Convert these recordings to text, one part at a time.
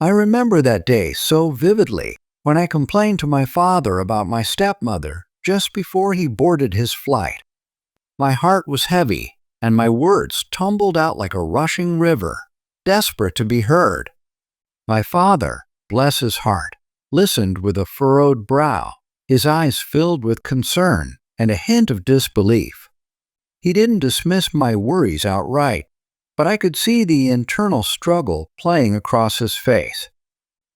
I remember that day so vividly when I complained to my father about my stepmother just before he boarded his flight. My heart was heavy, and my words tumbled out like a rushing river, desperate to be heard. My father, bless his heart, listened with a furrowed brow, his eyes filled with concern and a hint of disbelief. He didn't dismiss my worries outright, but I could see the internal struggle playing across his face.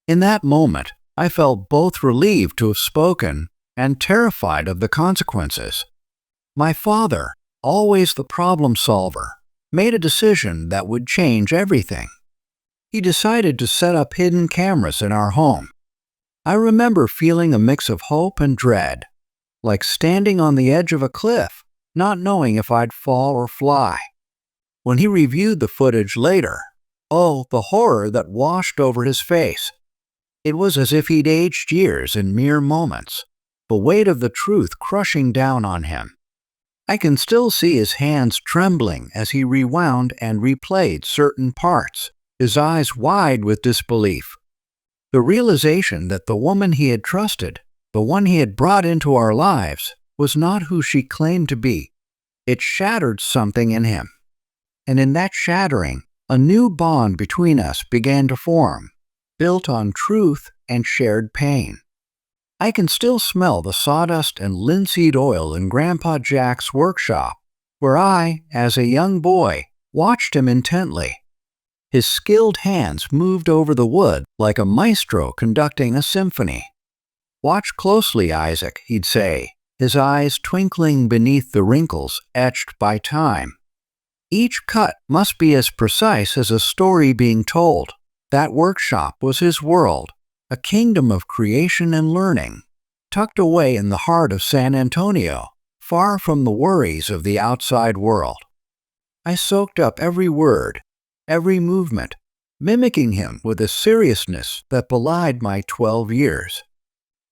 In that moment, I felt both relieved to have spoken and terrified of the consequences. My father, always the problem solver, made a decision that would change everything. He decided to set up hidden cameras in our home. I remember feeling a mix of hope and dread, like standing on the edge of a cliff, not knowing if I'd fall or fly. When he reviewed the footage later, oh, the horror that washed over his face. It was as if he'd aged years in mere moments, the weight of the truth crushing down on him. I can still see his hands trembling as he rewound and replayed certain parts, his eyes wide with disbelief. The realization that the woman he had trusted, the one he had brought into our lives, was not who she claimed to be. It shattered something in him. And in that shattering, a new bond between us began to form, built on truth and shared pain. I can still smell the sawdust and linseed oil in Grandpa Jack's workshop, where I, as a young boy, watched him intently. His skilled hands moved over the wood like a maestro conducting a symphony. "Watch closely, Isaac," he'd say, his eyes twinkling beneath the wrinkles etched by time. Each cut must be as precise as a story being told. That workshop was his world, a kingdom of creation and learning, tucked away in the heart of San Antonio, far from the worries of the outside world. I soaked up every word, every movement, mimicking him with a seriousness that belied my 12 years.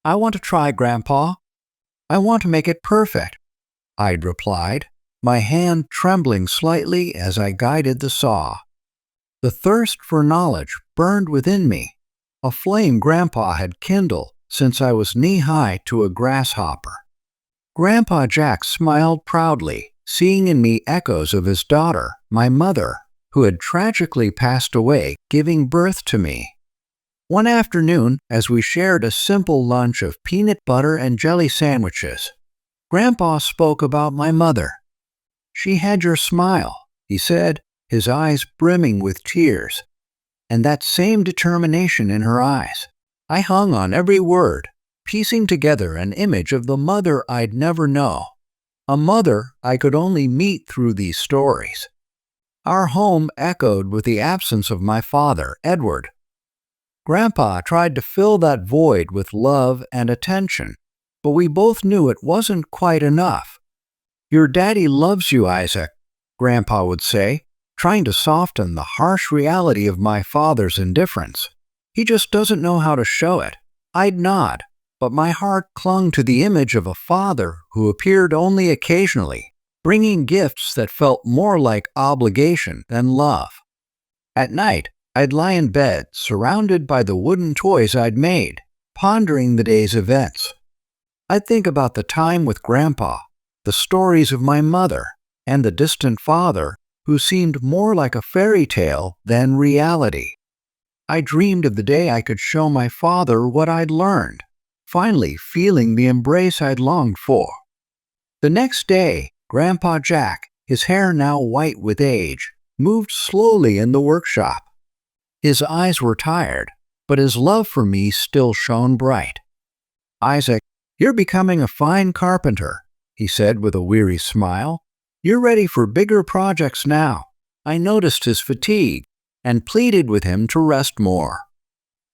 "I want to try, Grandpa. I want to make it perfect," I'd replied, my hand trembling slightly as I guided the saw. The thirst for knowledge burned within me, a flame Grandpa had kindled since I was knee-high to a grasshopper. Grandpa Jack smiled proudly, seeing in me echoes of his daughter, my mother, who had tragically passed away, giving birth to me. One afternoon, as we shared a simple lunch of peanut butter and jelly sandwiches, Grandpa spoke about my mother. "She had your smile," he said, his eyes brimming with tears, and that same determination in her eyes. I hung on every word, piecing together an image of the mother I'd never know, a mother I could only meet through these stories. Our home echoed with the absence of my father, Edward. Grandpa tried to fill that void with love and attention, but we both knew it wasn't quite enough. "Your daddy loves you, Isaac," Grandpa would say, trying to soften the harsh reality of my father's indifference. "He just doesn't know how to show it." I'd nod, but my heart clung to the image of a father who appeared only occasionally, bringing gifts that felt more like obligation than love. At night, I'd lie in bed, surrounded by the wooden toys I'd made, pondering the day's events. I'd think about the time with Grandpa, the stories of my mother, and the distant father who seemed more like a fairy tale than reality. I dreamed of the day I could show my father what I'd learned, finally feeling the embrace I'd longed for. The next day, Grandpa Jack, his hair now white with age, moved slowly in the workshop. His eyes were tired, but his love for me still shone bright. "Isaac, you're becoming a fine carpenter," he said with a weary smile. "You're ready for bigger projects now." I noticed his fatigue and pleaded with him to rest more.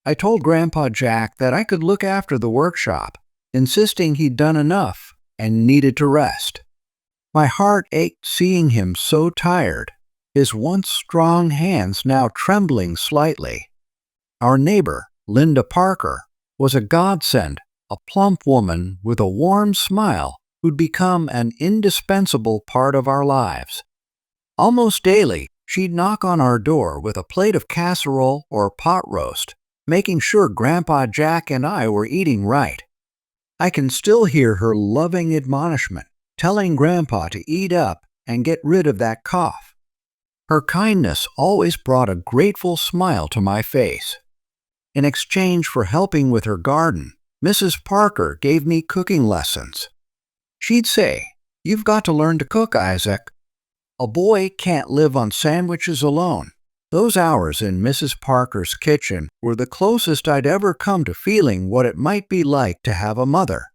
I told Grandpa Jack that I could look after the workshop, insisting he'd done enough and needed to rest. My heart ached seeing him so tired, his once strong hands now trembling slightly. Our neighbor, Linda Parker, was a godsend, a plump woman with a warm smile who'd become an indispensable part of our lives. Almost daily, she'd knock on our door with a plate of casserole or pot roast, making sure Grandpa Jack and I were eating right. I can still hear her loving admonishment, telling Grandpa to eat up and get rid of that cough. Her kindness always brought a grateful smile to my face. In exchange for helping with her garden, Mrs. Parker gave me cooking lessons. She'd say, "You've got to learn to cook, Isaac. A boy can't live on sandwiches alone." Those hours in Mrs. Parker's kitchen were the closest I'd ever come to feeling what it might be like to have a mother.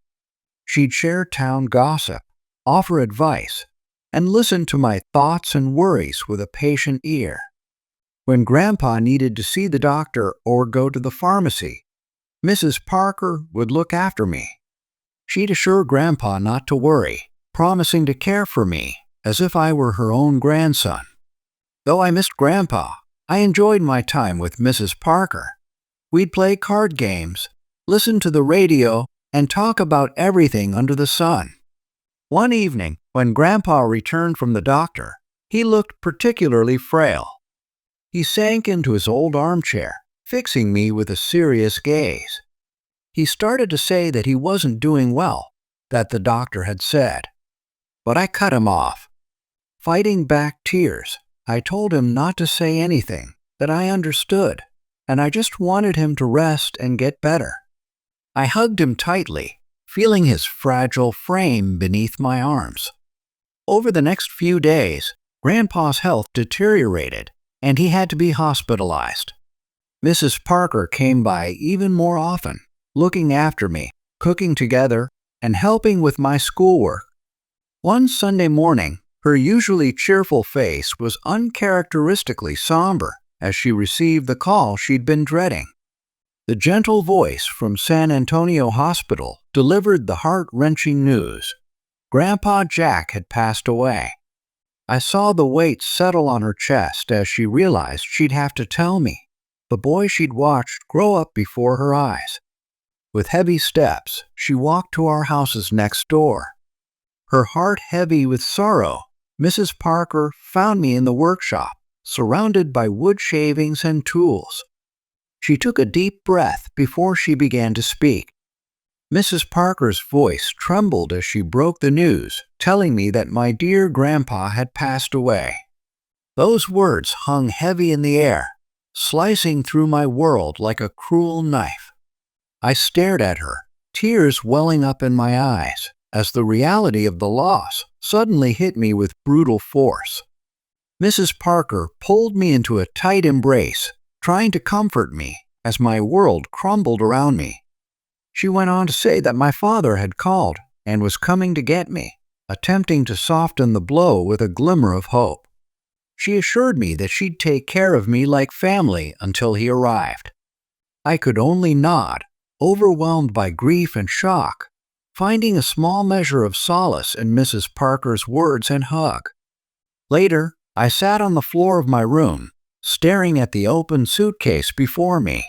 She'd share town gossip, offer advice, and listen to my thoughts and worries with a patient ear. When Grandpa needed to see the doctor or go to the pharmacy, Mrs. Parker would look after me. She'd assure Grandpa not to worry, promising to care for me as if I were her own grandson. Though I missed Grandpa, I enjoyed my time with Mrs. Parker. We'd play card games, listen to the radio, and talk about everything under the sun. One evening, when Grandpa returned from the doctor, he looked particularly frail. He sank into his old armchair, fixing me with a serious gaze. He started to say that he wasn't doing well, that the doctor had said. But I cut him off. Fighting back tears, I told him not to say anything, that I understood, and I just wanted him to rest and get better. I hugged him tightly, feeling his fragile frame beneath my arms. Over the next few days, Grandpa's health deteriorated, and he had to be hospitalized. Mrs. Parker came by even more often, looking after me, cooking together, and helping with my schoolwork. One Sunday morning, her usually cheerful face was uncharacteristically somber as she received the call she'd been dreading. The gentle voice from San Antonio Hospital delivered the heart-wrenching news. Grandpa Jack had passed away. I saw the weight settle on her chest as she realized she'd have to tell me, the boy she'd watched grow up before her eyes. With heavy steps, she walked to our houses next door. Her heart heavy with sorrow, Mrs. Parker found me in the workshop, surrounded by wood shavings and tools. She took a deep breath before she began to speak. Mrs. Parker's voice trembled as she broke the news, telling me that my dear Grandpa had passed away. Those words hung heavy in the air, slicing through my world like a cruel knife. I stared at her, tears welling up in my eyes, as the reality of the loss suddenly hit me with brutal force. Mrs. Parker pulled me into a tight embrace, trying to comfort me as my world crumbled around me. She went on to say that my father had called and was coming to get me, attempting to soften the blow with a glimmer of hope. She assured me that she'd take care of me like family until he arrived. I could only nod, overwhelmed by grief and shock, finding a small measure of solace in Mrs. Parker's words and hug. Later, I sat on the floor of my room, staring at the open suitcase before me.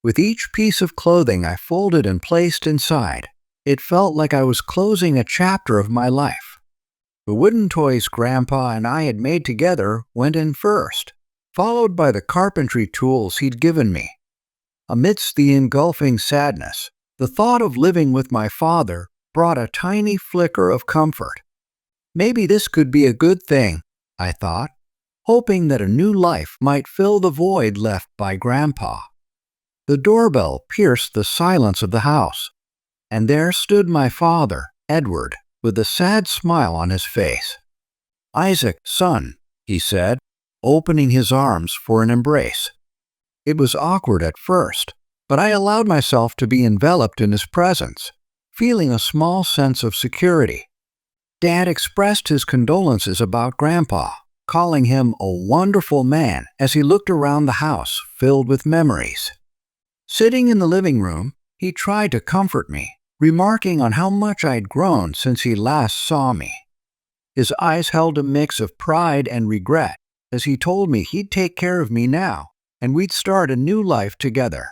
With each piece of clothing I folded and placed inside, it felt like I was closing a chapter of my life. The wooden toys Grandpa and I had made together went in first, followed by the carpentry tools he'd given me. Amidst the engulfing sadness, the thought of living with my father brought a tiny flicker of comfort. Maybe this could be a good thing, I thought, hoping that a new life might fill the void left by Grandpa. The doorbell pierced the silence of the house, and there stood my father, Edward, with a sad smile on his face. "Isaac, son," he said, opening his arms for an embrace. It was awkward at first, but I allowed myself to be enveloped in his presence, feeling a small sense of security. Dad expressed his condolences about Grandpa, calling him a wonderful man as he looked around the house filled with memories. Sitting in the living room, he tried to comfort me, remarking on how much I'd grown since he last saw me. His eyes held a mix of pride and regret as he told me he'd take care of me now and we'd start a new life together.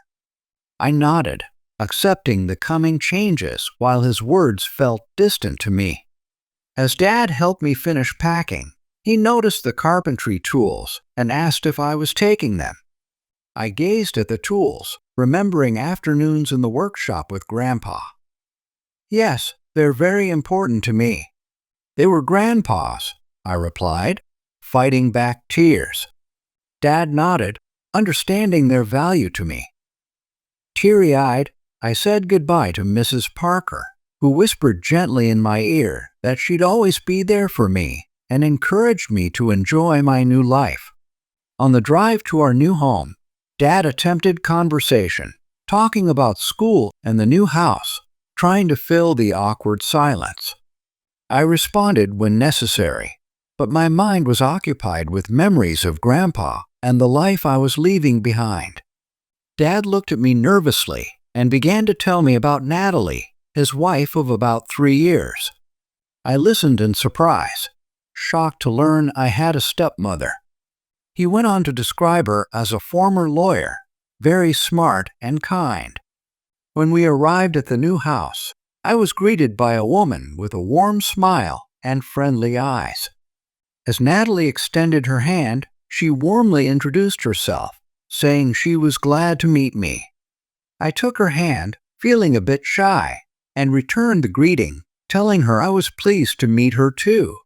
I nodded, accepting the coming changes while his words felt distant to me. As Dad helped me finish packing, he noticed the carpentry tools and asked if I was taking them. I gazed at the tools, remembering afternoons in the workshop with Grandpa. Yes, they're very important to me. They were Grandpa's, I replied, fighting back tears. Dad nodded, understanding their value to me. Teary-eyed, I said goodbye to Mrs. Parker, who whispered gently in my ear that she'd always be there for me and encouraged me to enjoy my new life. On the drive to our new home, Dad attempted conversation, talking about school and the new house, trying to fill the awkward silence. I responded when necessary, but my mind was occupied with memories of Grandpa and the life I was leaving behind. Dad looked at me nervously and began to tell me about Natalie, his wife of about 3 years. I listened in surprise, shocked to learn I had a stepmother. He went on to describe her as a former lawyer, very smart and kind. When we arrived at the new house, I was greeted by a woman with a warm smile and friendly eyes. As Natalie extended her hand, she warmly introduced herself, saying she was glad to meet me. I took her hand, feeling a bit shy, and returned the greeting, telling her I was pleased to meet her too.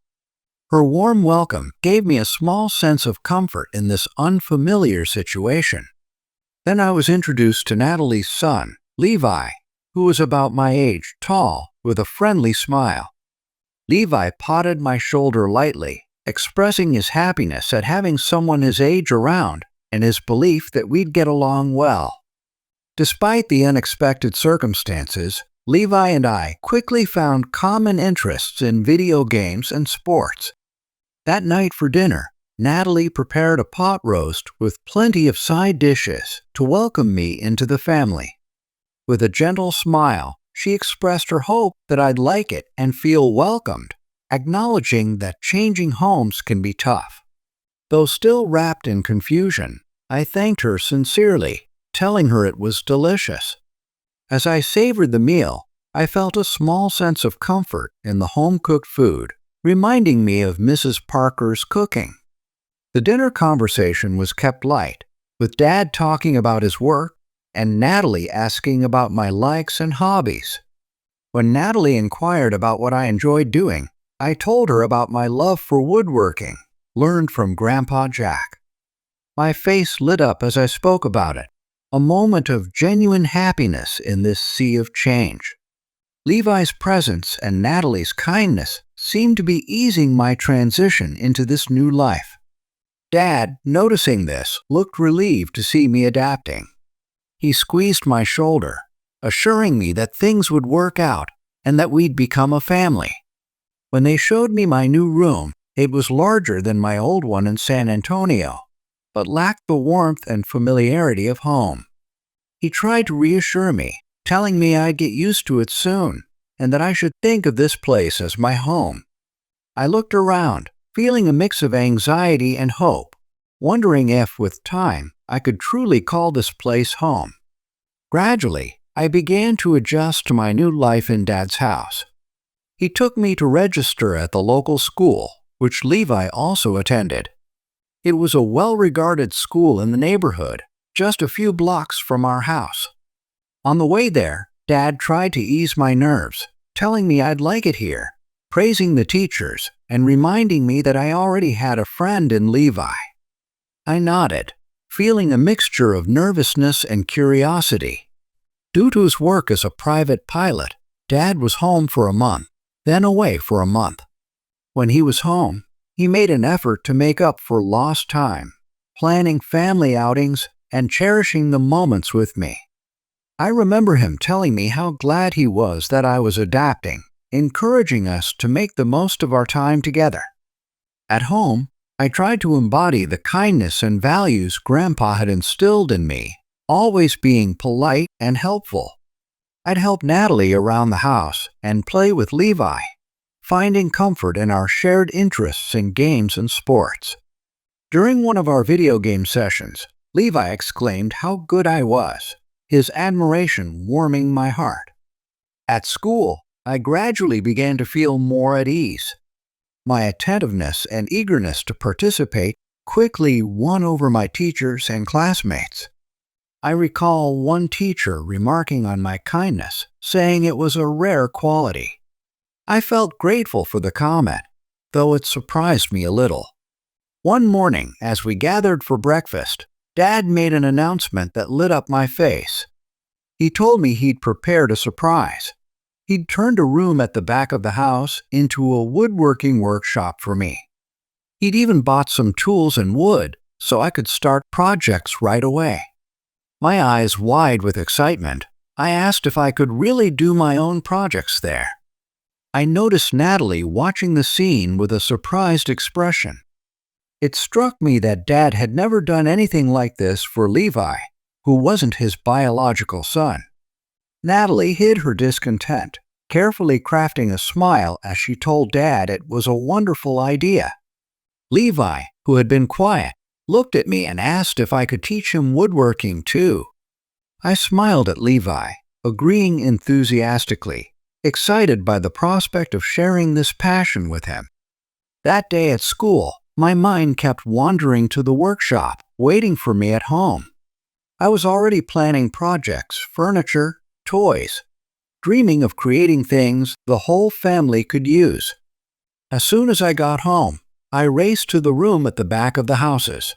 Her warm welcome gave me a small sense of comfort in this unfamiliar situation. Then I was introduced to Natalie's son, Levi, who was about my age, tall, with a friendly smile. Levi patted my shoulder lightly, expressing his happiness at having someone his age around and his belief that we'd get along well. Despite the unexpected circumstances, Levi and I quickly found common interests in video games and sports. That night for dinner, Natalie prepared a pot roast with plenty of side dishes to welcome me into the family. With a gentle smile, she expressed her hope that I'd like it and feel welcomed, acknowledging that changing homes can be tough. Though still wrapped in confusion, I thanked her sincerely, telling her it was delicious. As I savored the meal, I felt a small sense of comfort in the home-cooked food, reminding me of Mrs. Parker's cooking. The dinner conversation was kept light, with Dad talking about his work and Natalie asking about my likes and hobbies. When Natalie inquired about what I enjoyed doing, I told her about my love for woodworking, learned from Grandpa Jack. My face lit up as I spoke about it, a moment of genuine happiness in this sea of change. Levi's presence and Natalie's kindness seemed to be easing my transition into this new life. Dad, noticing this, looked relieved to see me adapting. He squeezed my shoulder, assuring me that things would work out and that we'd become a family. When they showed me my new room, it was larger than my old one in San Antonio, but lacked the warmth and familiarity of home. He tried to reassure me, telling me I'd get used to it soon, and that I should think of this place as my home. I looked around, feeling a mix of anxiety and hope, wondering if, with time, I could truly call this place home. Gradually, I began to adjust to my new life in Dad's house. He took me to register at the local school, which Levi also attended. It was a well-regarded school in the neighborhood, just a few blocks from our house. On the way there, Dad tried to ease my nerves, telling me I'd like it here, praising the teachers, and reminding me that I already had a friend in Levi. I nodded, feeling a mixture of nervousness and curiosity. Due to his work as a private pilot, Dad was home for a month, then away for a month. When he was home, he made an effort to make up for lost time, planning family outings and cherishing the moments with me. I remember him telling me how glad he was that I was adapting, encouraging us to make the most of our time together. At home, I tried to embody the kindness and values Grandpa had instilled in me, always being polite and helpful. I'd help Natalie around the house and play with Levi, finding comfort in our shared interests in games and sports. During one of our video game sessions, Levi exclaimed how good I was, his admiration warming my heart. At school, I gradually began to feel more at ease. My attentiveness and eagerness to participate quickly won over my teachers and classmates, I recall one teacher remarking on my kindness, saying it was a rare quality. I felt grateful for the comment, though it surprised me a little. One morning, as we gathered for breakfast, Dad made an announcement that lit up my face. He told me he'd prepared a surprise. He'd turned a room at the back of the house into a woodworking workshop for me. He'd even bought some tools and wood so I could start projects right away. My eyes wide with excitement, I asked if I could really do my own projects there. I noticed Natalie watching the scene with a surprised expression. It struck me that Dad had never done anything like this for Levi, who wasn't his biological son. Natalie hid her discontent, carefully crafting a smile as she told Dad it was a wonderful idea. Levi, who had been quiet, looked at me and asked if I could teach him woodworking too. I smiled at Levi, agreeing enthusiastically, excited by the prospect of sharing this passion with him. That day at school, my mind kept wandering to the workshop, waiting for me at home. I was already planning projects, furniture, toys, dreaming of creating things the whole family could use. As soon as I got home, I raced to the room at the back of the houses.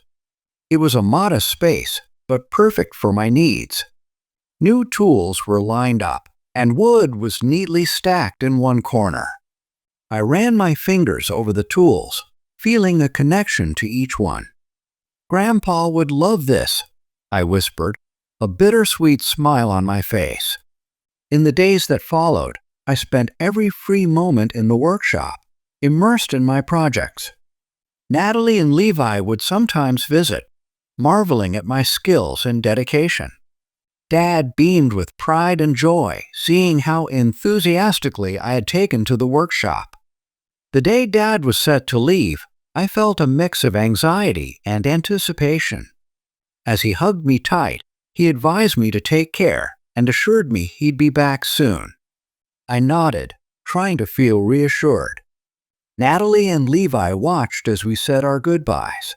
It was a modest space, but perfect for my needs. New tools were lined up, and wood was neatly stacked in one corner. I ran my fingers over the tools, feeling a connection to each one. "Grandpa would love this," I whispered, a bittersweet smile on my face. In the days that followed, I spent every free moment in the workshop, immersed in my projects. Natalie and Levi would sometimes visit, marveling at my skills and dedication. Dad beamed with pride and joy, seeing how enthusiastically I had taken to the workshop. The day Dad was set to leave, I felt a mix of anxiety and anticipation. As he hugged me tight, he advised me to take care and assured me he'd be back soon. I nodded, trying to feel reassured. Natalie and Levi watched as we said our goodbyes.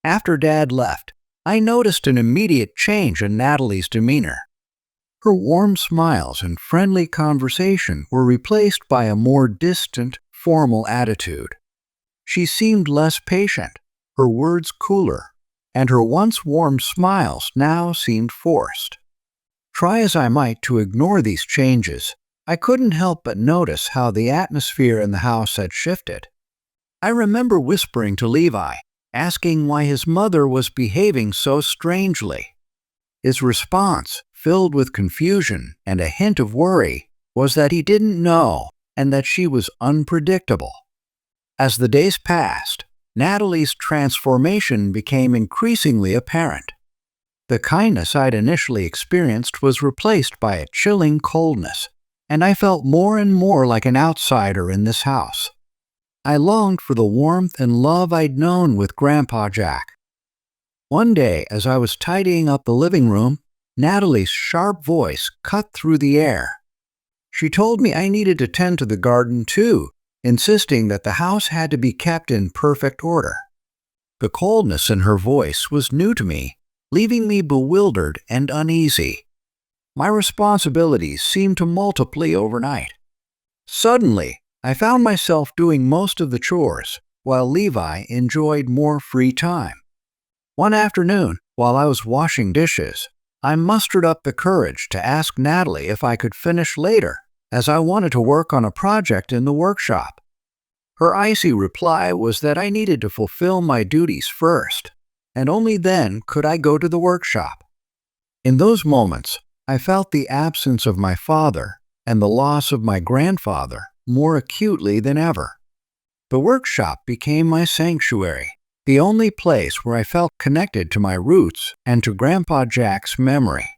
After Dad left, I noticed an immediate change in Natalie's demeanor. Her warm smiles and friendly conversation were replaced by a more distant, formal attitude. She seemed less patient, her words cooler, and her once warm smiles now seemed forced. Try as I might to ignore these changes, I couldn't help but notice how the atmosphere in the house had shifted. I remember whispering to Levi, asking why his mother was behaving so strangely. His response, filled with confusion and a hint of worry, was that he didn't know and that she was unpredictable. As the days passed, Natalie's transformation became increasingly apparent. The kindness I'd initially experienced was replaced by a chilling coldness, and I felt more and more like an outsider in this house. I longed for the warmth and love I'd known with Grandpa Jack. One day, as I was tidying up the living room, Natalie's sharp voice cut through the air. She told me I needed to tend to the garden too, insisting that the house had to be kept in perfect order. The coldness in her voice was new to me, leaving me bewildered and uneasy. My responsibilities seemed to multiply overnight. Suddenly, I found myself doing most of the chores, while Levi enjoyed more free time. One afternoon, while I was washing dishes, I mustered up the courage to ask Natalie if I could finish later, as I wanted to work on a project in the workshop. Her icy reply was that I needed to fulfill my duties first, and only then could I go to the workshop. In those moments, I felt the absence of my father and the loss of my grandfather more acutely than ever. The workshop became my sanctuary, the only place where I felt connected to my roots and to Grandpa Jack's memory.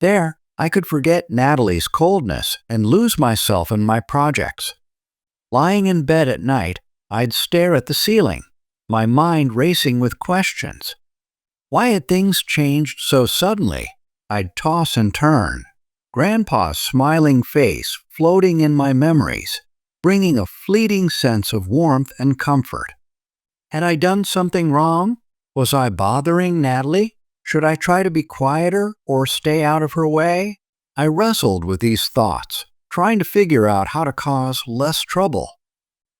There, I could forget Natalie's coldness and lose myself in my projects. Lying in bed at night, I'd stare at the ceiling, my mind racing with questions. Why had things changed so suddenly? I'd toss and turn, Grandpa's smiling face floating in my memories, bringing a fleeting sense of warmth and comfort. Had I done something wrong? Was I bothering Natalie? Should I try to be quieter or stay out of her way? I wrestled with these thoughts, trying to figure out how to cause less trouble.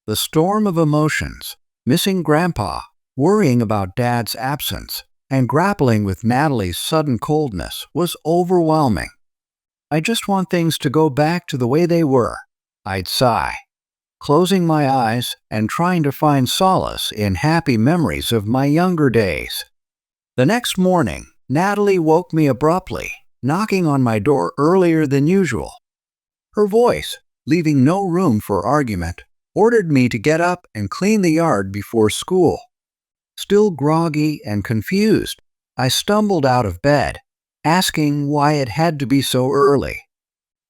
The storm of emotions, missing Grandpa, worrying about Dad's absence, and grappling with Natalie's sudden coldness was overwhelming. I just want things to go back to the way they were, I'd sigh, closing my eyes and trying to find solace in happy memories of my younger days. The next morning, Natalie woke me abruptly, knocking on my door earlier than usual. Her voice, leaving no room for argument, ordered me to get up and clean the yard before school. Still groggy and confused, I stumbled out of bed, asking why it had to be so early.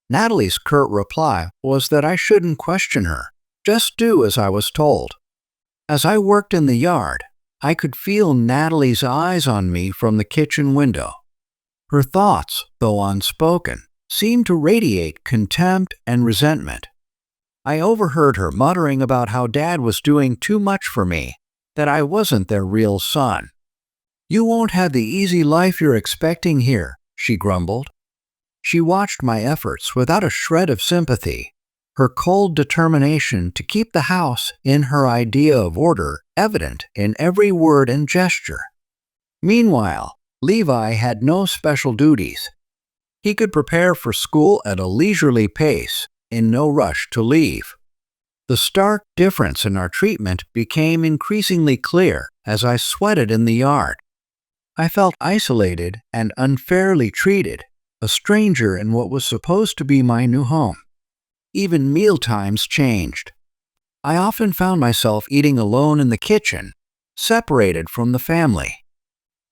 Natalie's curt reply was that I shouldn't question her, just do as I was told. As I worked in the yard, I could feel Natalie's eyes on me from the kitchen window. Her thoughts, though unspoken, seemed to radiate contempt and resentment. I overheard her muttering about how Dad was doing too much for me, that I wasn't their real son. "You won't have the easy life you're expecting here," she grumbled. She watched my efforts without a shred of sympathy, her cold determination to keep the house in her idea of order evident in every word and gesture. Meanwhile, Levi had no special duties. He could prepare for school at a leisurely pace, in no rush to leave. The stark difference in our treatment became increasingly clear as I sweated in the yard. I felt isolated and unfairly treated, a stranger in what was supposed to be my new home. Even meal times changed. I often found myself eating alone in the kitchen, separated from the family.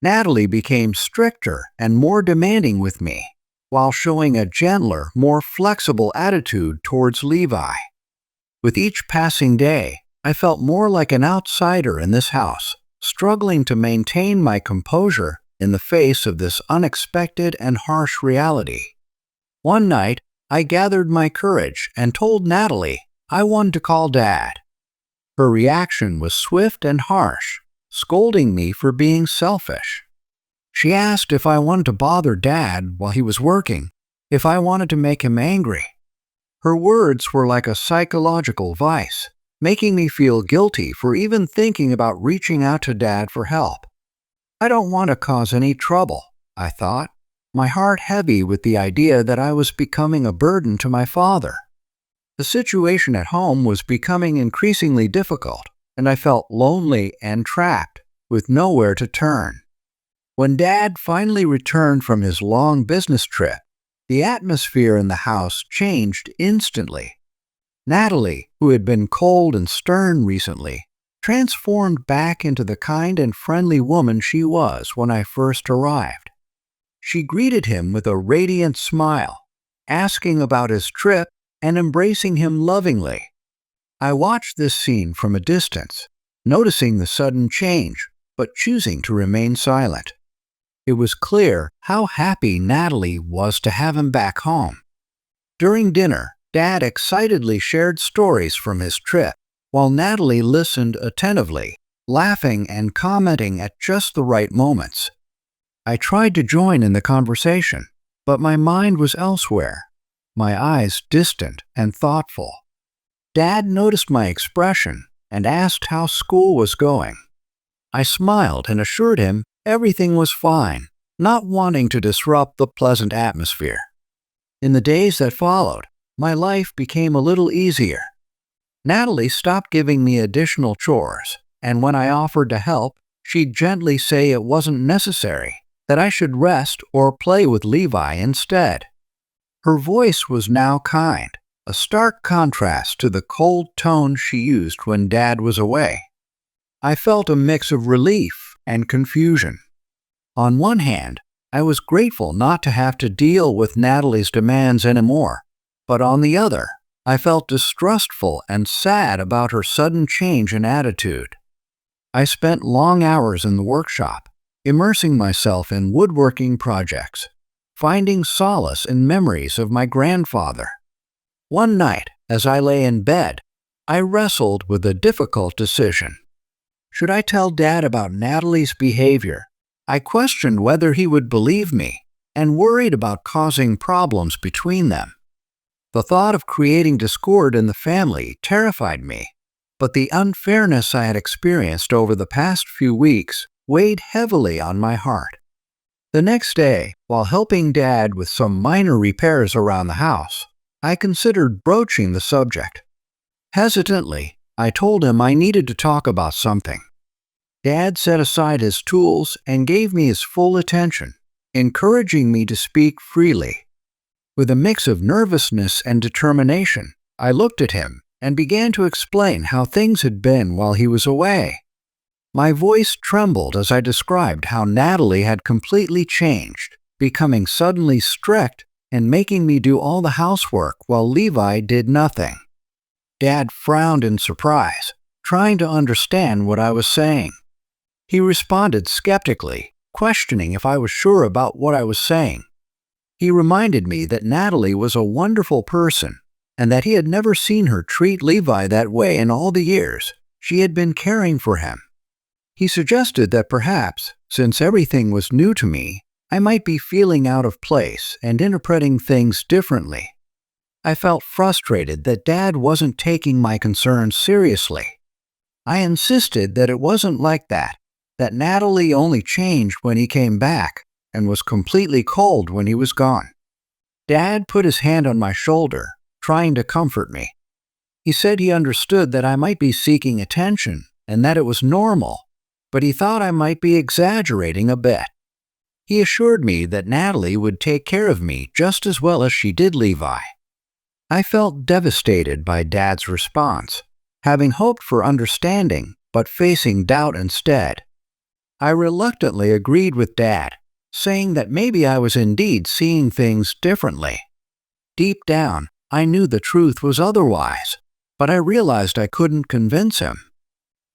Natalie became stricter and more demanding with me, while showing a gentler, more flexible attitude towards Levi. With each passing day, I felt more like an outsider in this house, struggling to maintain my composure in the face of this unexpected and harsh reality. One night, I gathered my courage and told Natalie I wanted to call Dad. Her reaction was swift and harsh, scolding me for being selfish. She asked if I wanted to bother Dad while he was working, if I wanted to make him angry. Her words were like a psychological vice, making me feel guilty for even thinking about reaching out to Dad for help. I don't want to cause any trouble, I thought, my heart heavy with the idea that I was becoming a burden to my father. The situation at home was becoming increasingly difficult, and I felt lonely and trapped, with nowhere to turn. When Dad finally returned from his long business trip, the atmosphere in the house changed instantly. Natalie, who had been cold and stern recently, transformed back into the kind and friendly woman she was when I first arrived. She greeted him with a radiant smile, asking about his trip and embracing him lovingly. I watched this scene from a distance, noticing the sudden change, but choosing to remain silent. It was clear how happy Natalie was to have him back home. During dinner, Dad excitedly shared stories from his trip, while Natalie listened attentively, laughing and commenting at just the right moments. I tried to join in the conversation, but my mind was elsewhere, my eyes distant and thoughtful. Dad noticed my expression and asked how school was going. I smiled and assured him everything was fine, not wanting to disrupt the pleasant atmosphere. In the days that followed, my life became a little easier. Natalie stopped giving me additional chores, and when I offered to help, she'd gently say it wasn't necessary, that I should rest or play with Levi instead. Her voice was now kind, a stark contrast to the cold tone she used when Dad was away. I felt a mix of relief and confusion. On one hand, I was grateful not to have to deal with Natalie's demands anymore, but on the other, I felt distrustful and sad about her sudden change in attitude. I spent long hours in the workshop, immersing myself in woodworking projects, finding solace in memories of my grandfather. One night, as I lay in bed, I wrestled with a difficult decision. Should I tell Dad about Natalie's behavior, I questioned whether he would believe me and worried about causing problems between them. The thought of creating discord in the family terrified me, but the unfairness I had experienced over the past few weeks weighed heavily on my heart. The next day, while helping Dad with some minor repairs around the house, I considered broaching the subject. Hesitantly, I told him I needed to talk about something. Dad set aside his tools and gave me his full attention, encouraging me to speak freely. With a mix of nervousness and determination, I looked at him and began to explain how things had been while he was away. My voice trembled as I described how Natalie had completely changed, becoming suddenly strict and making me do all the housework while Levi did nothing. Dad frowned in surprise, trying to understand what I was saying. He responded skeptically, questioning if I was sure about what I was saying. He reminded me that Natalie was a wonderful person and that he had never seen her treat Levi that way in all the years she had been caring for him. He suggested that perhaps, since everything was new to me, I might be feeling out of place and interpreting things differently. I felt frustrated that Dad wasn't taking my concerns seriously. I insisted that it wasn't like that Natalie only changed when he came back and was completely cold when he was gone. Dad put his hand on my shoulder, trying to comfort me. He said he understood that I might be seeking attention and that it was normal, but he thought I might be exaggerating a bit. He assured me that Natalie would take care of me just as well as she did Levi. I felt devastated by Dad's response, having hoped for understanding but facing doubt instead. I reluctantly agreed with Dad, saying that maybe I was indeed seeing things differently. Deep down, I knew the truth was otherwise, but I realized I couldn't convince him.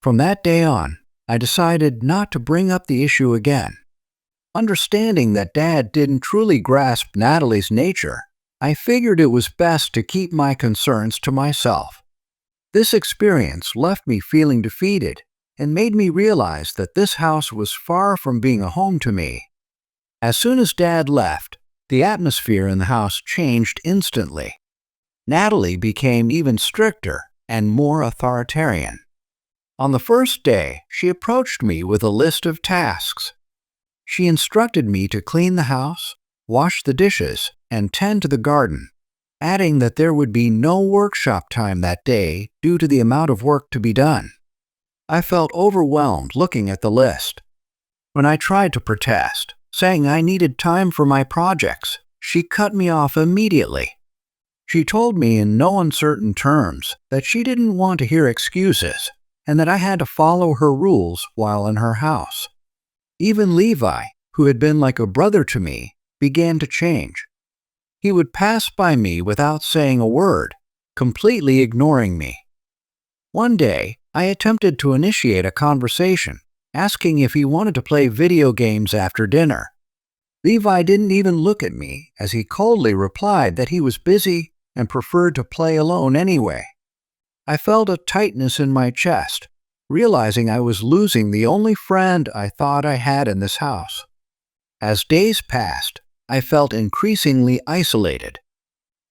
From that day on, I decided not to bring up the issue again. Understanding that Dad didn't truly grasp Natalie's nature, I figured it was best to keep my concerns to myself. This experience left me feeling defeated and made me realize that this house was far from being a home to me. As soon as Dad left, the atmosphere in the house changed instantly. Natalie became even stricter and more authoritarian. On the first day, she approached me with a list of tasks. She instructed me to clean the house, wash the dishes, and tend to the garden, adding that there would be no workshop time that day due to the amount of work to be done. I felt overwhelmed looking at the list. When I tried to protest, saying I needed time for my projects, she cut me off immediately. She told me in no uncertain terms that she didn't want to hear excuses and that I had to follow her rules while in her house. Even Levi, who had been like a brother to me, began to change. He would pass by me without saying a word, completely ignoring me. One day, I attempted to initiate a conversation, asking if he wanted to play video games after dinner. Levi didn't even look at me, as he coldly replied that he was busy and preferred to play alone anyway. I felt a tightness in my chest, realizing I was losing the only friend I thought I had in this house. As days passed, I felt increasingly isolated.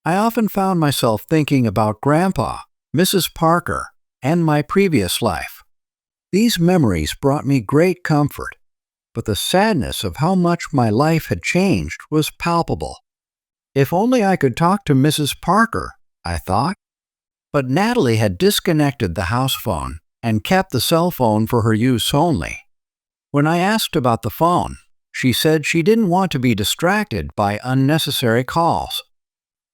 I often found myself thinking about Grandpa, Mrs. Parker, and my previous life. These memories brought me great comfort, but the sadness of how much my life had changed was palpable. If only I could talk to Mrs. Parker, I thought. But Natalie had disconnected the house phone and kept the cell phone for her use only. When I asked about the phone, she said she didn't want to be distracted by unnecessary calls.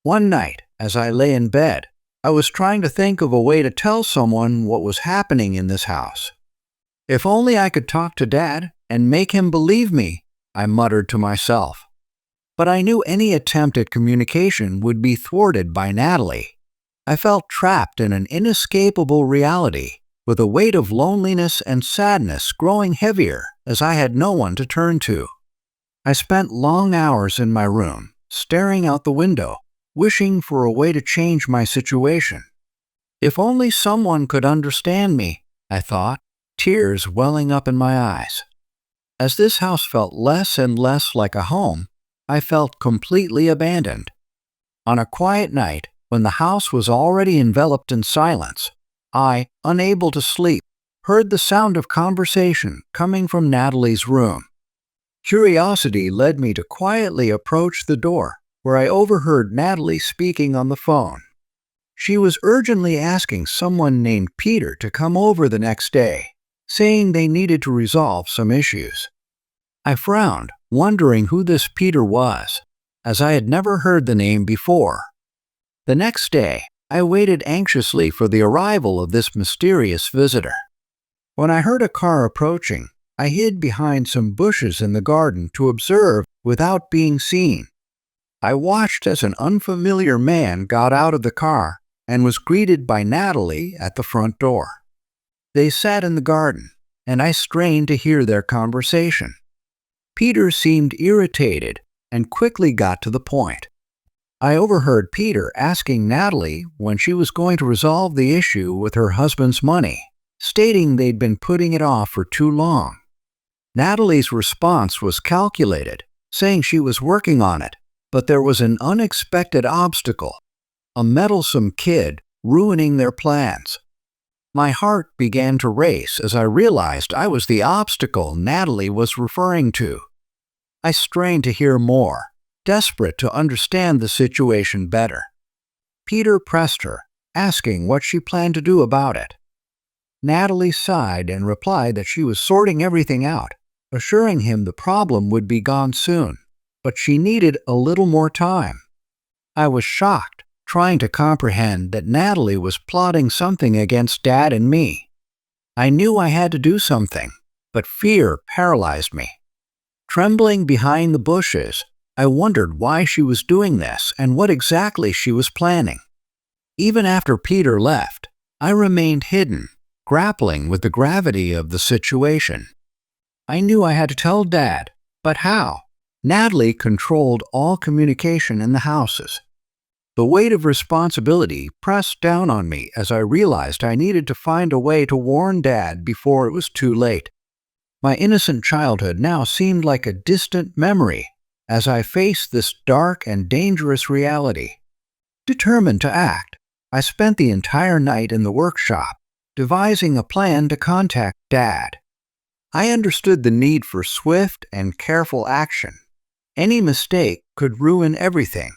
One night, as I lay in bed, I was trying to think of a way to tell someone what was happening in this house. If only I could talk to Dad and make him believe me, I muttered to myself. But I knew any attempt at communication would be thwarted by Natalie. I felt trapped in an inescapable reality, with a weight of loneliness and sadness growing heavier as I had no one to turn to. I spent long hours in my room, staring out the window, wishing for a way to change my situation. If only someone could understand me, I thought, tears welling up in my eyes. As this house felt less and less like a home, I felt completely abandoned. On a quiet night, when the house was already enveloped in silence, I, unable to sleep, heard the sound of conversation coming from Natalie's room. Curiosity led me to quietly approach the door, where I overheard Natalie speaking on the phone. She was urgently asking someone named Peter to come over the next day, saying they needed to resolve some issues. I frowned, wondering who this Peter was, as I had never heard the name before. The next day, I waited anxiously for the arrival of this mysterious visitor. When I heard a car approaching, I hid behind some bushes in the garden to observe without being seen. I watched as an unfamiliar man got out of the car and was greeted by Natalie at the front door. They sat in the garden, and I strained to hear their conversation. Peter seemed irritated and quickly got to the point. I overheard Peter asking Natalie when she was going to resolve the issue with her husband's money, stating they'd been putting it off for too long. Natalie's response was calculated, saying she was working on it, but there was an unexpected obstacle, a meddlesome kid ruining their plans. My heart began to race as I realized I was the obstacle Natalie was referring to. I strained to hear more, desperate to understand the situation better. Peter pressed her, asking what she planned to do about it. Natalie sighed and replied that she was sorting everything out, assuring him the problem would be gone soon, but she needed a little more time. I was shocked, trying to comprehend that Natalie was plotting something against Dad and me. I knew I had to do something, but fear paralyzed me. Trembling behind the bushes, I wondered why she was doing this and what exactly she was planning. Even after Peter left, I remained hidden, grappling with the gravity of the situation. I knew I had to tell Dad, but how? Natalie controlled all communication in the houses. The weight of responsibility pressed down on me as I realized I needed to find a way to warn Dad before it was too late. My innocent childhood now seemed like a distant memory as I faced this dark and dangerous reality. Determined to act, I spent the entire night in the workshop, devising a plan to contact Dad. I understood the need for swift and careful action. Any mistake could ruin everything.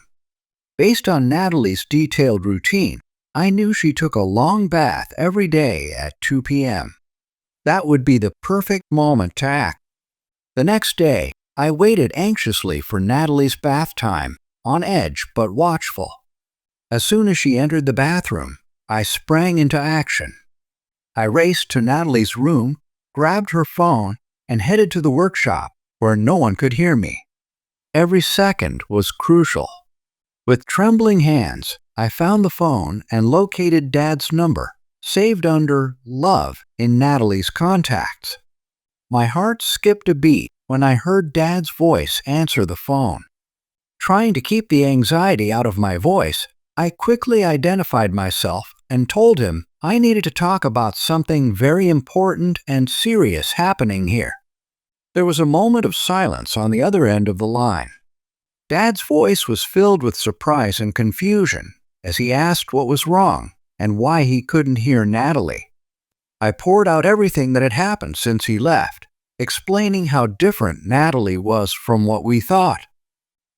Based on Natalie's detailed routine, I knew she took a long bath every day at 2 p.m. That would be the perfect moment to act. The next day, I waited anxiously for Natalie's bath time, on edge but watchful. As soon as she entered the bathroom, I sprang into action. I raced to Natalie's room, grabbed her phone, and headed to the workshop where no one could hear me. Every second was crucial. With trembling hands, I found the phone and located Dad's number, saved under Love in Natalie's contacts. My heart skipped a beat when I heard Dad's voice answer the phone. Trying to keep the anxiety out of my voice, I quickly identified myself and told him I needed to talk about something very important and serious happening here. There was a moment of silence on the other end of the line. Dad's voice was filled with surprise and confusion as he asked what was wrong and why he couldn't hear Natalie. I poured out everything that had happened since he left, explaining how different Natalie was from what we thought.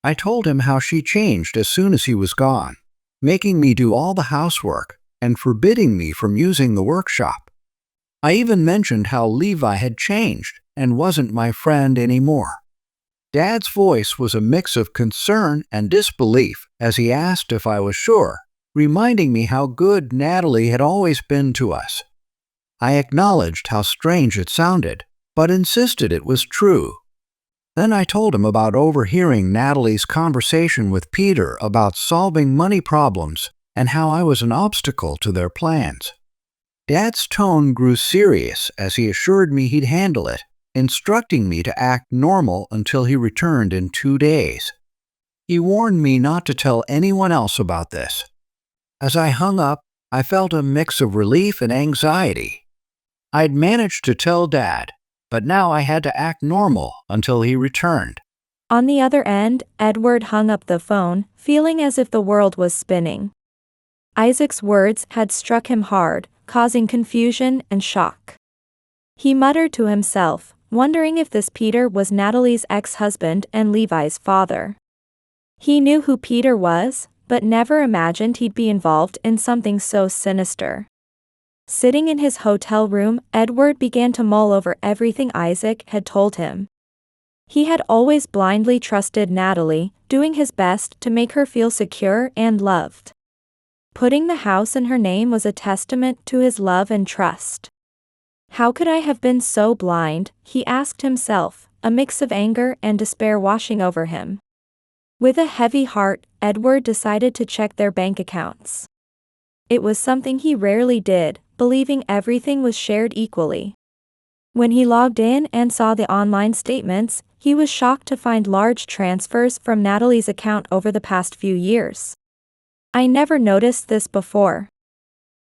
I told him how she changed as soon as he was gone, making me do all the housework and forbidding me from using the workshop. I even mentioned how Levi had changed and wasn't my friend anymore. Dad's voice was a mix of concern and disbelief as he asked if I was sure, reminding me how good Natalie had always been to us. I acknowledged how strange it sounded, but insisted it was true. Then I told him about overhearing Natalie's conversation with Peter about solving money problems and how I was an obstacle to their plans. Dad's tone grew serious as he assured me he'd handle it, instructing me to act normal until he returned in 2 days. He warned me not to tell anyone else about this. As I hung up, I felt a mix of relief and anxiety. I'd managed to tell Dad, but now I had to act normal until he returned. On the other end, Edward hung up the phone, feeling as if the world was spinning. Isaac's words had struck him hard, causing confusion and shock. He muttered to himself, wondering if this Peter was Natalie's ex-husband and Levi's father. He knew who Peter was, but never imagined he'd be involved in something so sinister. Sitting in his hotel room, Edward began to mull over everything Isaac had told him. He had always blindly trusted Natalie, doing his best to make her feel secure and loved. Putting the house in her name was a testament to his love and trust. How could I have been so blind, he asked himself, a mix of anger and despair washing over him. With a heavy heart, Edward decided to check their bank accounts. It was something he rarely did, believing everything was shared equally. When he logged in and saw the online statements, he was shocked to find large transfers from Natalie's account over the past few years. I never noticed this before.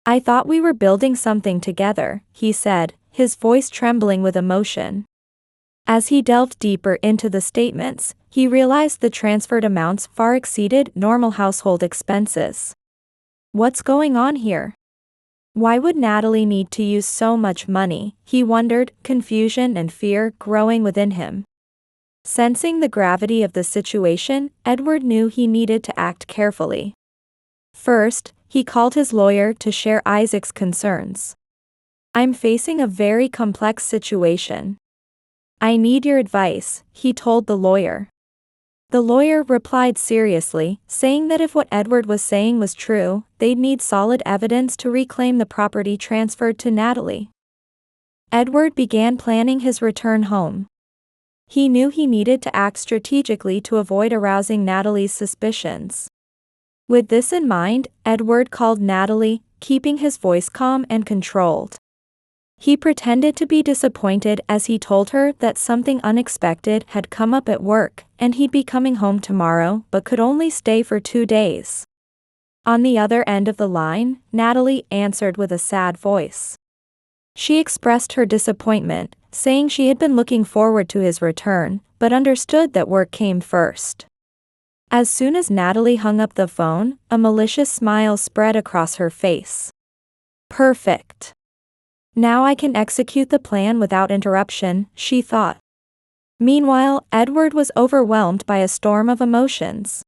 I thought we were building something together, he said, his voice trembling with emotion. As he delved deeper into the statements, he realized the transferred amounts far exceeded normal household expenses. What's going on here? Why would Natalie need to use so much money? He wondered, confusion and fear growing within him. Sensing the gravity of the situation, Edward knew he needed to act carefully. First, he called his lawyer to share Isaac's concerns. I'm facing a very complex situation. I need your advice, he told the lawyer. The lawyer replied seriously, saying that if what Edward was saying was true, they'd need solid evidence to reclaim the property transferred to Natalie. Edward began planning his return home. He knew he needed to act strategically to avoid arousing Natalie's suspicions. With this in mind, Edward called Natalie, keeping his voice calm and controlled. He pretended to be disappointed as he told her that something unexpected had come up at work, and he'd be coming home tomorrow but could only stay for 2 days. On the other end of the line, Natalie answered with a sad voice. She expressed her disappointment, saying she had been looking forward to his return, but understood that work came first. As soon as Natalie hung up the phone, a malicious smile spread across her face. Perfect. Now I can execute the plan without interruption, she thought. Meanwhile, Edward was overwhelmed by a storm of emotions.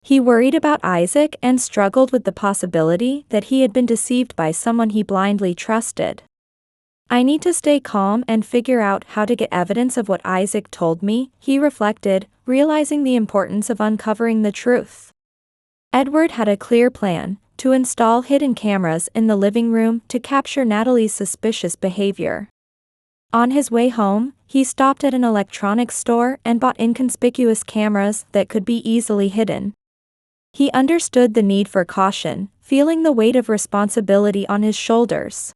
He worried about Isaac and struggled with the possibility that he had been deceived by someone he blindly trusted. I need to stay calm and figure out how to get evidence of what Isaac told me, he reflected, realizing the importance of uncovering the truth. Edward had a clear plan: to install hidden cameras in the living room to capture Natalie's suspicious behavior. On his way home, he stopped at an electronics store and bought inconspicuous cameras that could be easily hidden. He understood the need for caution, feeling the weight of responsibility on his shoulders.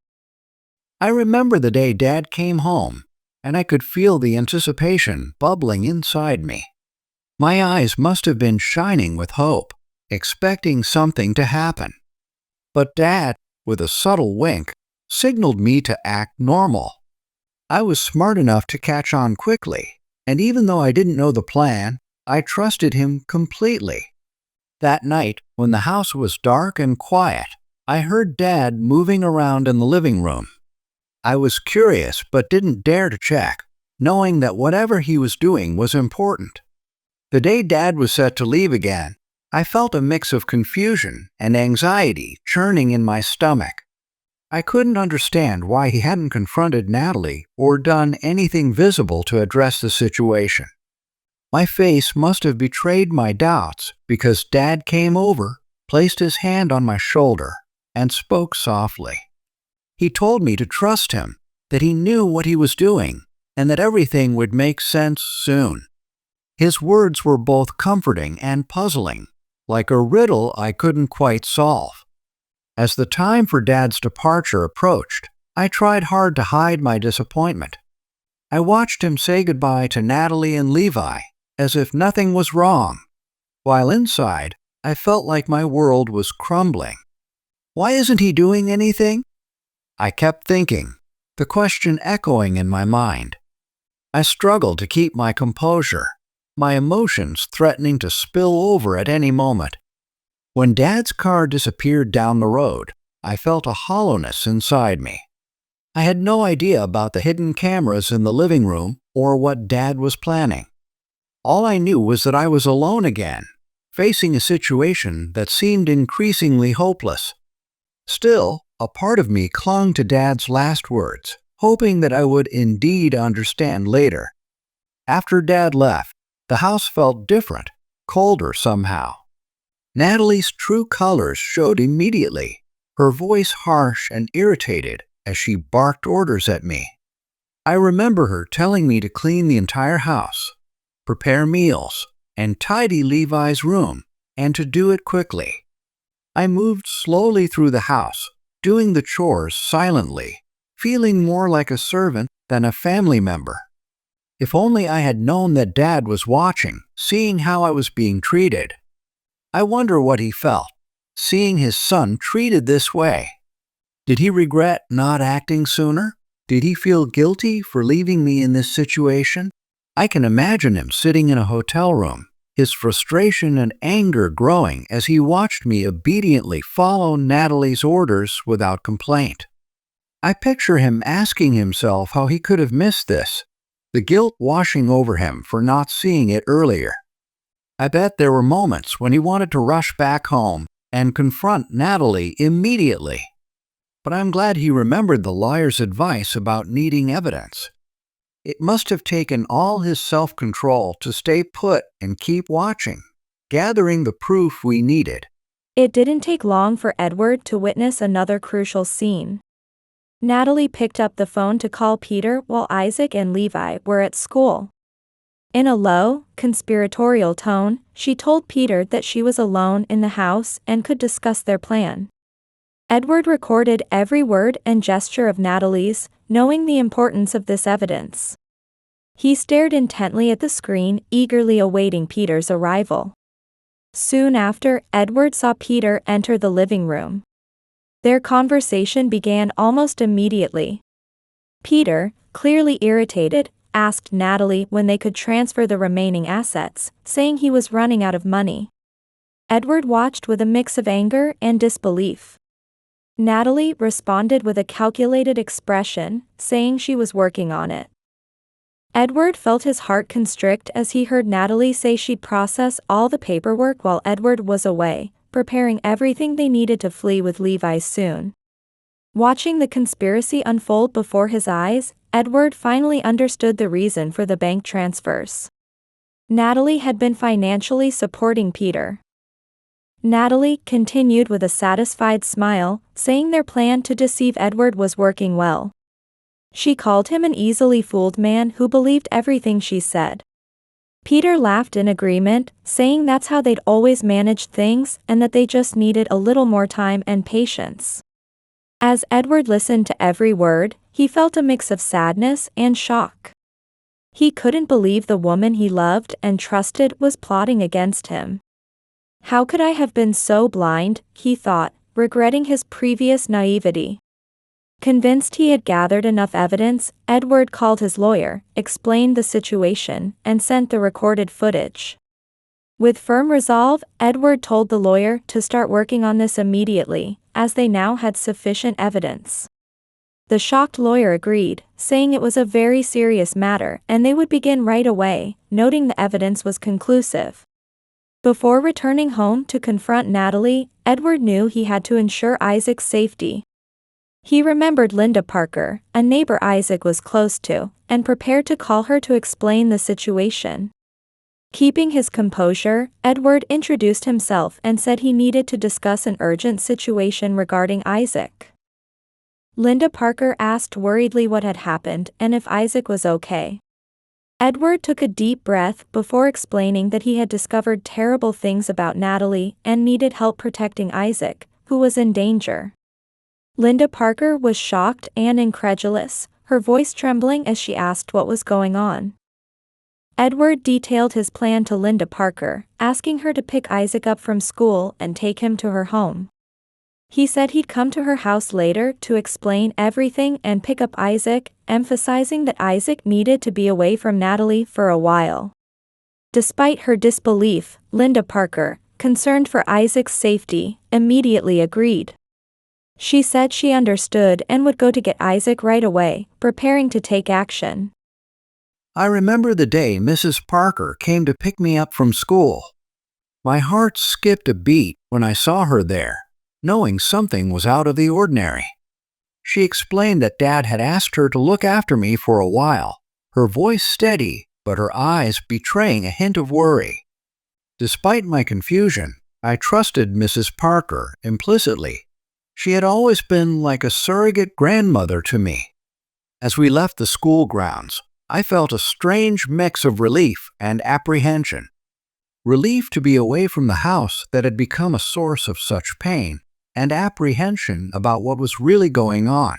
I remember the day Dad came home, and I could feel the anticipation bubbling inside me. My eyes must have been shining with hope, expecting something to happen. But Dad, with a subtle wink, signaled me to act normal. I was smart enough to catch on quickly, and even though I didn't know the plan, I trusted him completely. That night, when the house was dark and quiet, I heard Dad moving around in the living room. I was curious but didn't dare to check, knowing that whatever he was doing was important. The day Dad was set to leave again, I felt a mix of confusion and anxiety churning in my stomach. I couldn't understand why he hadn't confronted Natalie or done anything visible to address the situation. My face must have betrayed my doubts because Dad came over, placed his hand on my shoulder, and spoke softly. He told me to trust him, that he knew what he was doing, and that everything would make sense soon. His words were both comforting and puzzling, like a riddle I couldn't quite solve. As the time for Dad's departure approached, I tried hard to hide my disappointment. I watched him say goodbye to Natalie and Levi, as if nothing was wrong, while inside, I felt like my world was crumbling. Why isn't he doing anything? I kept thinking. the question echoing in my mind. I struggled to keep my composure, my emotions threatening to spill over at any moment. When Dad's car disappeared down the road, I felt a hollowness inside me. I had no idea about the hidden cameras in the living room or what Dad was planning. All I knew was that I was alone again, facing a situation that seemed increasingly hopeless. Still, a part of me clung to Dad's last words, hoping that I would indeed understand later. After Dad left, the house felt different, colder somehow. Natalie's true colors showed immediately, her voice harsh and irritated as she barked orders at me. I remember her telling me to clean the entire house, prepare meals, and tidy Levi's room, and to do it quickly. I moved slowly through the house, doing the chores silently, feeling more like a servant than a family member. If only I had known that Dad was watching, seeing how I was being treated. I wonder what he felt, seeing his son treated this way. Did he regret not acting sooner? Did he feel guilty for leaving me in this situation? I can imagine him sitting in a hotel room, his frustration and anger growing as he watched me obediently follow Natalie's orders without complaint. I picture him asking himself how he could have missed this, the guilt washing over him for not seeing it earlier. I bet there were moments when he wanted to rush back home and confront Natalie immediately. But I'm glad he remembered the lawyer's advice about needing evidence. It must have taken all his self-control to stay put and keep watching, gathering the proof we needed. It didn't take long for Edward to witness another crucial scene. Natalie picked up the phone to call Peter while Isaac and Levi were at school. In a low, conspiratorial tone, she told Peter that she was alone in the house and could discuss their plan. Edward recorded every word and gesture of Natalie's, knowing the importance of this evidence. He stared intently at the screen, eagerly awaiting Peter's arrival. Soon after, Edward saw Peter enter the living room. Their conversation began almost immediately. Peter, clearly irritated, asked Natalie when they could transfer the remaining assets, saying he was running out of money. Edward watched with a mix of anger and disbelief. Natalie responded with a calculated expression, saying she was working on it. Edward felt his heart constrict as he heard Natalie say she'd process all the paperwork while Edward was away, preparing everything they needed to flee with Levi soon. Watching the conspiracy unfold before his eyes, Edward finally understood the reason for the bank transfers. Natalie had been financially supporting Peter. Natalie continued with a satisfied smile, saying their plan to deceive Edward was working well. She called him an easily fooled man who believed everything she said. Peter laughed in agreement, saying that's how they'd always managed things and that they just needed a little more time and patience. As Edward listened to every word, he felt a mix of sadness and shock. He couldn't believe the woman he loved and trusted was plotting against him. How could I have been so blind, he thought, regretting his previous naivety. Convinced he had gathered enough evidence, Edward called his lawyer, explained the situation, and sent the recorded footage. With firm resolve, Edward told the lawyer to start working on this immediately, as they now had sufficient evidence. The shocked lawyer agreed, saying it was a very serious matter and they would begin right away, noting the evidence was conclusive. Before returning home to confront Natalie, Edward knew he had to ensure Isaac's safety. He remembered Linda Parker, a neighbor Isaac was close to, and prepared to call her to explain the situation. Keeping his composure, Edward introduced himself and said he needed to discuss an urgent situation regarding Isaac. Linda Parker asked worriedly what had happened and if Isaac was okay. Edward took a deep breath before explaining that he had discovered terrible things about Natalie and needed help protecting Isaac, who was in danger. Linda Parker was shocked and incredulous, her voice trembling as she asked what was going on. Edward detailed his plan to Linda Parker, asking her to pick Isaac up from school and take him to her home. He said he'd come to her house later to explain everything and pick up Isaac, emphasizing that Isaac needed to be away from Natalie for a while. Despite her disbelief, Linda Parker, concerned for Isaac's safety, immediately agreed. She said she understood and would go to get Isaac right away, preparing to take action. I remember the day Mrs. Parker came to pick me up from school. My heart skipped a beat when I saw her there, knowing something was out of the ordinary. She explained that Dad had asked her to look after me for a while, her voice steady, but her eyes betraying a hint of worry. Despite my confusion, I trusted Mrs. Parker implicitly. She had always been like a surrogate grandmother to me. As we left the school grounds, I felt a strange mix of relief and apprehension. Relief to be away from the house that had become a source of such pain, and apprehension about what was really going on.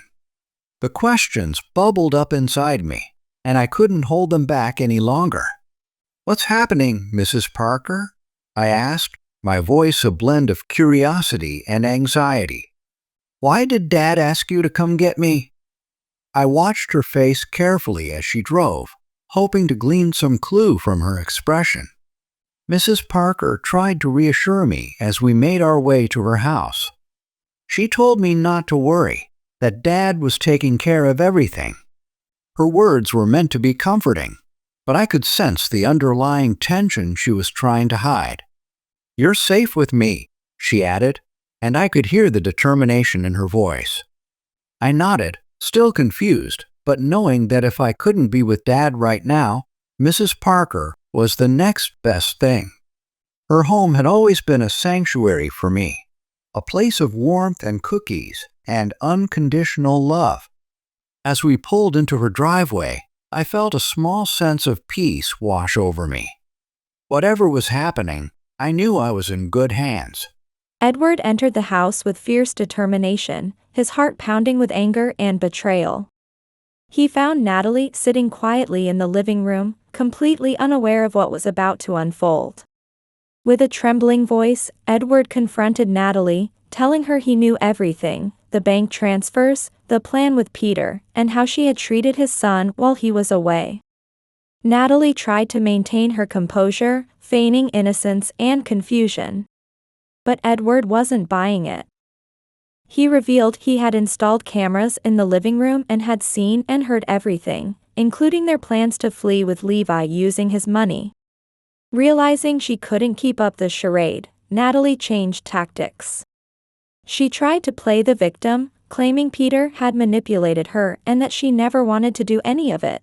The questions bubbled up inside me, and I couldn't hold them back any longer. "What's happening, Mrs. Parker?" I asked, my voice a blend of curiosity and anxiety. "Why did Dad ask you to come get me?" I watched her face carefully as she drove, hoping to glean some clue from her expression. Mrs. Parker tried to reassure me as we made our way to her house. She told me not to worry, that Dad was taking care of everything. Her words were meant to be comforting, but I could sense the underlying tension she was trying to hide. "You're safe with me," she added, and I could hear the determination in her voice. I nodded, still confused, but knowing that if I couldn't be with Dad right now, Mrs. Parker was the next best thing. Her home had always been a sanctuary for me, a place of warmth and cookies and unconditional love. As we pulled into her driveway, I felt a small sense of peace wash over me. Whatever was happening, I knew I was in good hands. Edward entered the house with fierce determination, his heart pounding with anger and betrayal. He found Natalie sitting quietly in the living room, completely unaware of what was about to unfold. With a trembling voice, Edward confronted Natalie, telling her he knew everything, the bank transfers, the plan with Peter, and how she had treated his son while he was away. Natalie tried to maintain her composure, feigning innocence and confusion. But Edward wasn't buying it. He revealed he had installed cameras in the living room and had seen and heard everything, including their plans to flee with Levi using his money. Realizing she couldn't keep up the charade, Natalie changed tactics. She tried to play the victim, claiming Peter had manipulated her and that she never wanted to do any of it.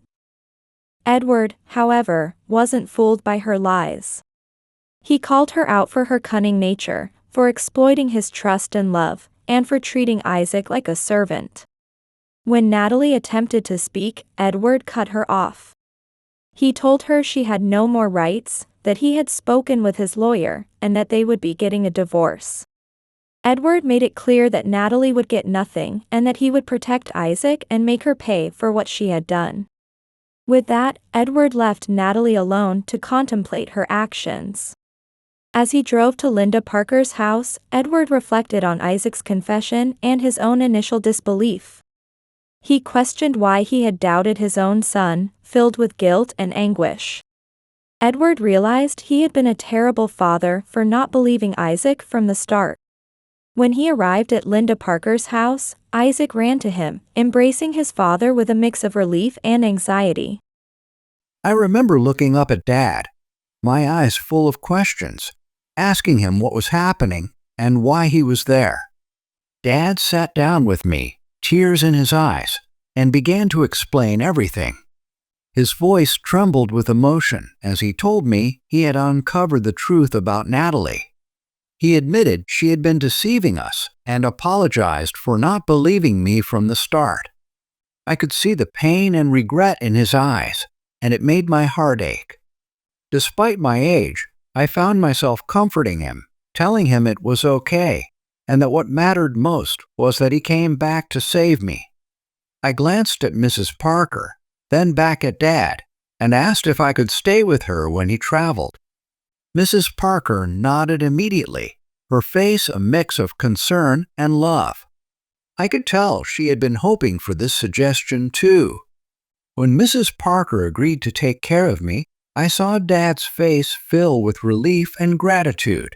Edward, however, wasn't fooled by her lies. He called her out for her cunning nature, for exploiting his trust and love, and for treating Isaac like a servant. When Natalie attempted to speak, Edward cut her off. He told her she had no more rights, that he had spoken with his lawyer, and that they would be getting a divorce. Edward made it clear that Natalie would get nothing and that he would protect Isaac and make her pay for what she had done. With that, Edward left Natalie alone to contemplate her actions. As he drove to Linda Parker's house, Edward reflected on Isaac's confession and his own initial disbelief. He questioned why he had doubted his own son, filled with guilt and anguish. Edward realized he had been a terrible father for not believing Isaac from the start. When he arrived at Linda Parker's house, Isaac ran to him, embracing his father with a mix of relief and anxiety. I remember looking up at Dad, my eyes full of questions, asking him what was happening and why he was there. Dad sat down with me, tears in his eyes, and began to explain everything. His voice trembled with emotion as he told me he had uncovered the truth about Natalie. He admitted she had been deceiving us and apologized for not believing me from the start. I could see the pain and regret in his eyes, and it made my heart ache. Despite my age, I found myself comforting him, telling him it was okay, and that what mattered most was that he came back to save me. I glanced at Mrs. Parker, then back at Dad, and asked if I could stay with her when he traveled. Mrs. Parker nodded immediately, her face a mix of concern and love. I could tell she had been hoping for this suggestion too. When Mrs. Parker agreed to take care of me, I saw Dad's face fill with relief and gratitude.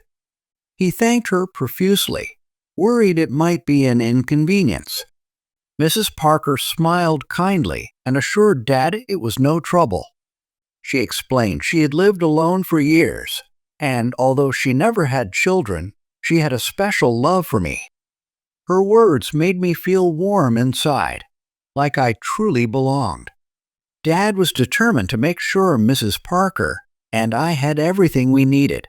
He thanked her profusely, worried it might be an inconvenience. Mrs. Parker smiled kindly and assured Dad it was no trouble. She explained she had lived alone for years, and although she never had children, she had a special love for me. Her words made me feel warm inside, like I truly belonged. Dad was determined to make sure Mrs. Parker and I had everything we needed.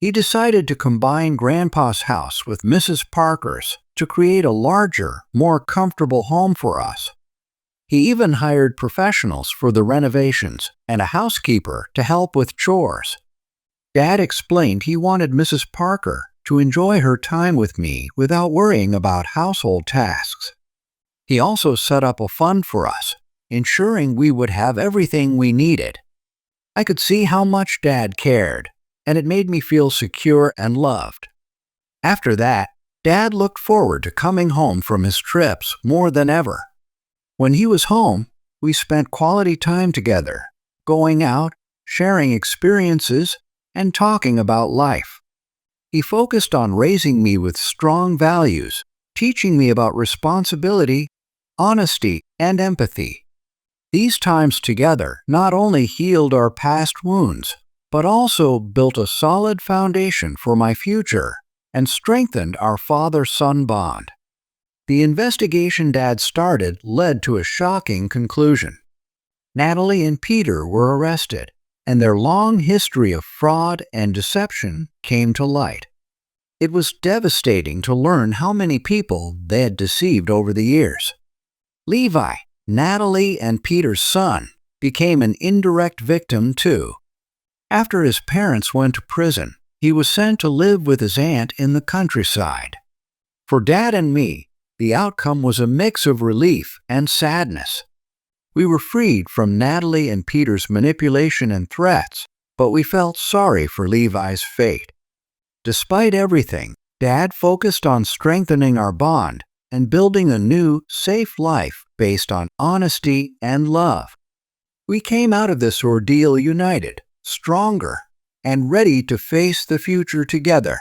He decided to combine Grandpa's house with Mrs. Parker's to create a larger, more comfortable home for us. He even hired professionals for the renovations and a housekeeper to help with chores. Dad explained he wanted Mrs. Parker to enjoy her time with me without worrying about household tasks. He also set up a fund for us, ensuring we would have everything we needed. I could see how much Dad cared, and it made me feel secure and loved. After that, Dad looked forward to coming home from his trips more than ever. When he was home, we spent quality time together, going out, sharing experiences, and talking about life. He focused on raising me with strong values, teaching me about responsibility, honesty, and empathy. These times together not only healed our past wounds, but also built a solid foundation for my future and strengthened our father-son bond. The investigation Dad started led to a shocking conclusion. Natalie and Peter were arrested, and their long history of fraud and deception came to light. It was devastating to learn how many people they had deceived over the years. Levi, Natalie and Peter's son, became an indirect victim too. After his parents went to prison, he was sent to live with his aunt in the countryside. For Dad and me, the outcome was a mix of relief and sadness. We were freed from Natalie and Peter's manipulation and threats, but we felt sorry for Levi's fate. Despite everything, Dad focused on strengthening our bond and building a new, safe life based on honesty and love. We came out of this ordeal united, stronger, and ready to face the future together.